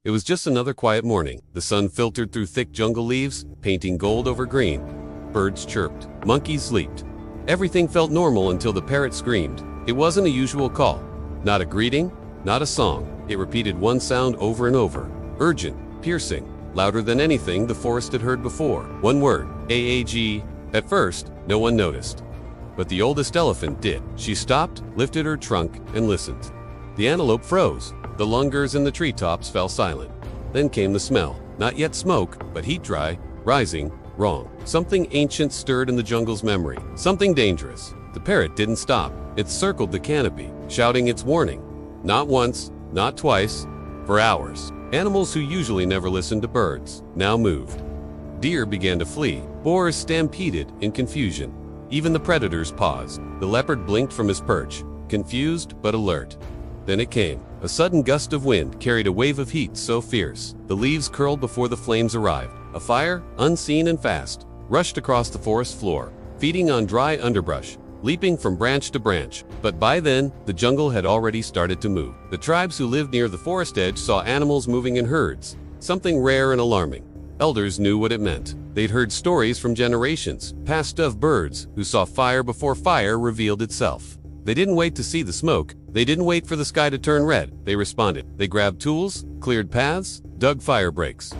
It was just another quiet morning. The sun filtered through thick jungle leaves, painting gold over green. Birds chirped. Monkeys leaped. Everything felt normal until the parrot screamed. It wasn't a usual call. Not a greeting, not a song. It repeated one sound over and over. Urgent, piercing, louder than anything the forest had heard before. One word, AAG. At first, no one noticed. But the oldest elephant did. She stopped, lifted her trunk, and listened. The antelope froze. The lungers in the treetops fell silent. Then came the smell. Not yet smoke, but heat dry, rising, wrong. Something ancient stirred in the jungle's memory. Something dangerous. The parrot didn't stop. It circled the canopy, shouting its warning. Not once, not twice, for hours. Animals who usually never listened to birds now moved. Deer began to flee. Boars stampeded in confusion. Even the predators paused. The leopard blinked from his perch, confused but alert. Then it came. A sudden gust of wind carried a wave of heat so fierce. The leaves curled before the flames arrived. A fire, unseen and fast, rushed across the forest floor, feeding on dry underbrush, leaping from branch to branch. But by then, the jungle had already started to move. The tribes who lived near the forest edge saw animals moving in herds, something rare and alarming. Elders knew what it meant. They'd heard stories from generations, past of birds who saw fire before fire revealed itself. They didn't wait to see the smoke. They didn't wait for the sky to turn red. They responded. They grabbed tools, cleared paths, dug fire breaks.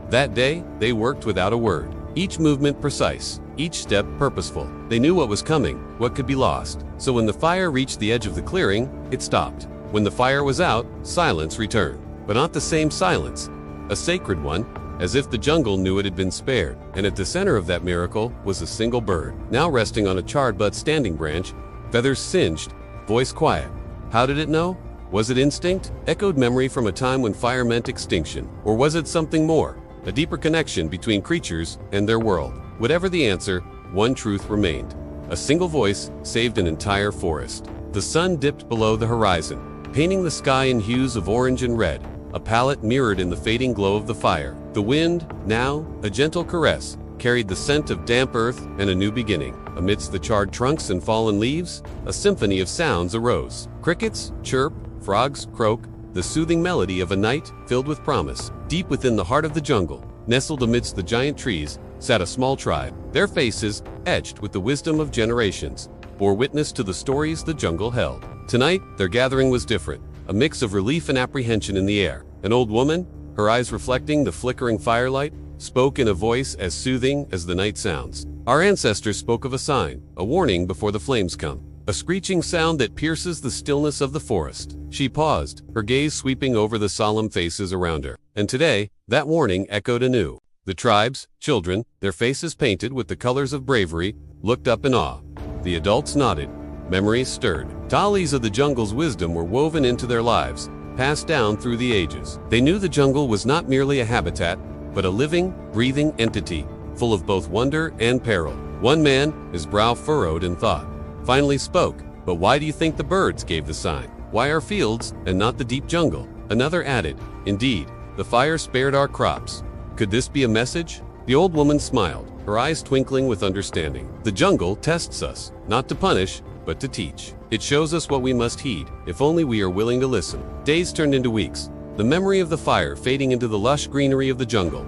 That day, they worked without a word. Each movement precise, each step purposeful. They knew what was coming, what could be lost. So when the fire reached the edge of the clearing, it stopped. When the fire was out, silence returned. But not the same silence. A sacred one, as if the jungle knew it had been spared. And at the center of that miracle was a single bird, now resting on a charred but standing branch, feathers singed, voice quiet. How did it know? Was it instinct? Echoed memory from a time when fire meant extinction? Or was it something more? A deeper connection between creatures and their world? Whatever the answer, one truth remained. A single voice saved an entire forest. The sun dipped below the horizon, painting the sky in hues of orange and red, a palette mirrored in the fading glow of the fire. The wind, now a gentle caress, carried the scent of damp earth and a new beginning. Amidst the charred trunks and fallen leaves, a symphony of sounds arose. Crickets chirp, frogs croak, the soothing melody of a night filled with promise. Deep within the heart of the jungle, nestled amidst the giant trees, sat a small tribe. Their faces, etched with the wisdom of generations, bore witness to the stories the jungle held. Tonight, their gathering was different, a mix of relief and apprehension in the air. An old woman, her eyes reflecting the flickering firelight, spoke in a voice as soothing as the night sounds. Our ancestors spoke of a sign, a warning before the flames come. A screeching sound that pierces the stillness of the forest. She paused, her gaze sweeping over the solemn faces around her. And today, that warning echoed anew. The tribes, children, their faces painted with the colors of bravery, looked up in awe. The adults nodded. Memories stirred. Tallies of the jungle's wisdom were woven into their lives, passed down through the ages. They knew the jungle was not merely a habitat, but a living, breathing entity, full of both wonder and peril. One man, his brow furrowed in thought, finally spoke. But why do you think the birds gave the sign? Why our fields and not the deep jungle? Another added, indeed, the fire spared our crops. Could this be a message? The old woman smiled, her eyes twinkling with understanding. The jungle tests us, not to punish, but to teach. It shows us what we must heed, if only we are willing to listen. Days turned into weeks, the memory of the fire fading into the lush greenery of the jungle.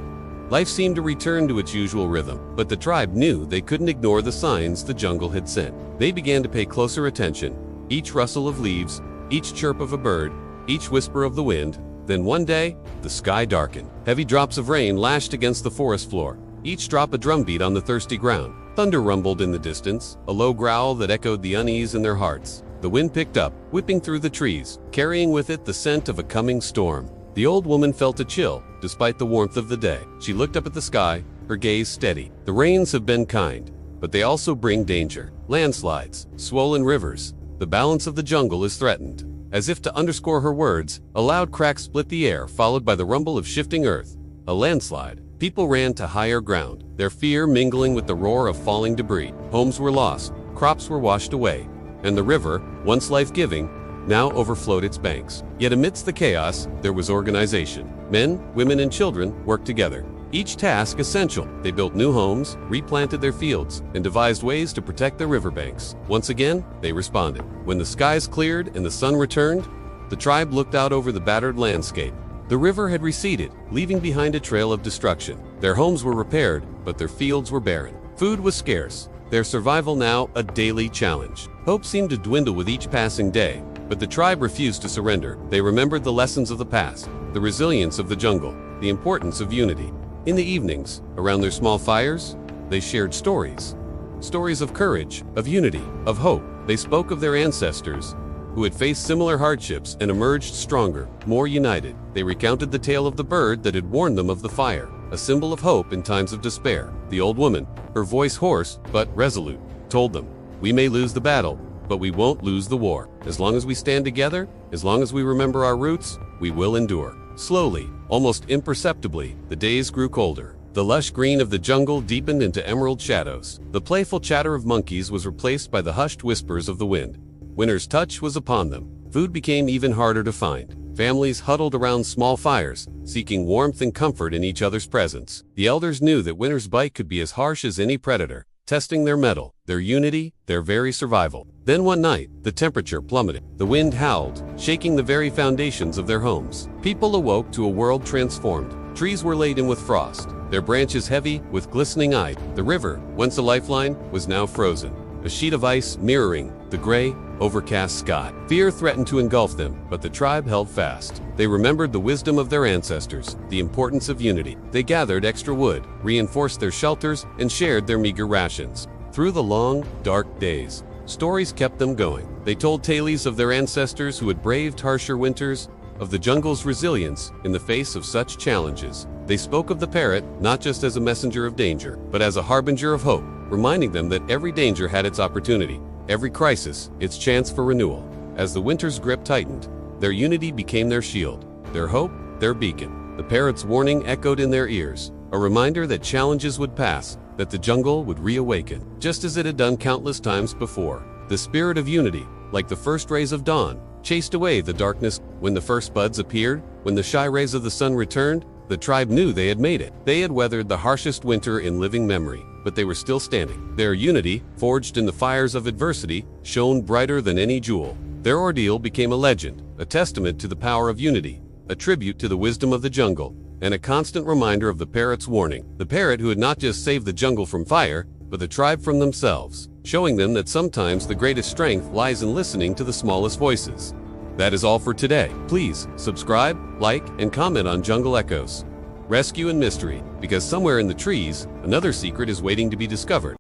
Life seemed to return to its usual rhythm, but the tribe knew they couldn't ignore the signs the jungle had sent. They began to pay closer attention, each rustle of leaves, each chirp of a bird, each whisper of the wind. Then one day, the sky darkened. Heavy drops of rain lashed against the forest floor, each drop a drumbeat on the thirsty ground. Thunder rumbled in the distance, a low growl that echoed the unease in their hearts. The wind picked up, whipping through the trees, carrying with it the scent of a coming storm. The old woman felt a chill, despite the warmth of the day. She looked up at the sky, her gaze steady. The rains have been kind, but they also bring danger. Landslides, swollen rivers. The balance of the jungle is threatened. As if to underscore her words, a loud crack split the air, followed by the rumble of shifting earth. A landslide. People ran to higher ground, their fear mingling with the roar of falling debris. Homes were lost, crops were washed away, and the river, once life-giving, now overflowed its banks. Yet amidst the chaos, there was organization. Men, women, and children worked together. Each task essential. They built new homes, replanted their fields, and devised ways to protect their riverbanks. Once again, they responded. When the skies cleared and the sun returned, the tribe looked out over the battered landscape. The river had receded, leaving behind a trail of destruction. Their homes were repaired, but their fields were barren. Food was scarce, their survival now a daily challenge. Hope seemed to dwindle with each passing day, but the tribe refused to surrender. They remembered the lessons of the past, the resilience of the jungle, the importance of unity. In the evenings, around their small fires, they shared stories. Stories of courage, of unity, of hope. They spoke of their ancestors, who had faced similar hardships and emerged stronger, more united. They recounted the tale of the bird that had warned them of the fire, a symbol of hope in times of despair. The old woman, her voice hoarse but resolute, told them, "We may lose the battle, but we won't lose the war. As long as we stand together, as long as we remember our roots, we will endure." Slowly, almost imperceptibly, the days grew colder. The lush green of the jungle deepened into emerald shadows. The playful chatter of monkeys was replaced by the hushed whispers of the wind. Winter's touch was upon them. Food became even harder to find. Families huddled around small fires, seeking warmth and comfort in each other's presence. The elders knew that winter's bite could be as harsh as any predator, testing their mettle, their unity, their very survival. Then one night, the temperature plummeted. The wind howled, shaking the very foundations of their homes. People awoke to a world transformed. Trees were laden with frost, their branches heavy with glistening ice. The river, once a lifeline, was now frozen, a sheet of ice mirroring the gray, overcast sky. Fear threatened to engulf them, but the tribe held fast. They remembered the wisdom of their ancestors, the importance of unity. They gathered extra wood, reinforced their shelters, and shared their meager rations. Through the long, dark days, stories kept them going. They told tales of their ancestors who had braved harsher winters, of the jungle's resilience in the face of such challenges. They spoke of the parrot not just as a messenger of danger, but as a harbinger of hope, reminding them that every danger had its opportunity, every crisis its chance for renewal. As the winter's grip tightened, their unity became their shield, their hope, their beacon. The parrot's warning echoed in their ears, a reminder that challenges would pass, that the jungle would reawaken, just as it had done countless times before. The spirit of unity, like the first rays of dawn, chased away the darkness. When the first buds appeared, when the shy rays of the sun returned, the tribe knew they had made it. They had weathered the harshest winter in living memory, but they were still standing. Their unity, forged in the fires of adversity, shone brighter than any jewel. Their ordeal became a legend, a testament to the power of unity, a tribute to the wisdom of the jungle, and a constant reminder of the parrot's warning. The parrot who had not just saved the jungle from fire, but the tribe from themselves, showing them that sometimes the greatest strength lies in listening to the smallest voices. That is all for today. Please subscribe, like, and comment on Jungle Echoes, Rescue and Mystery, because somewhere in the trees, another secret is waiting to be discovered.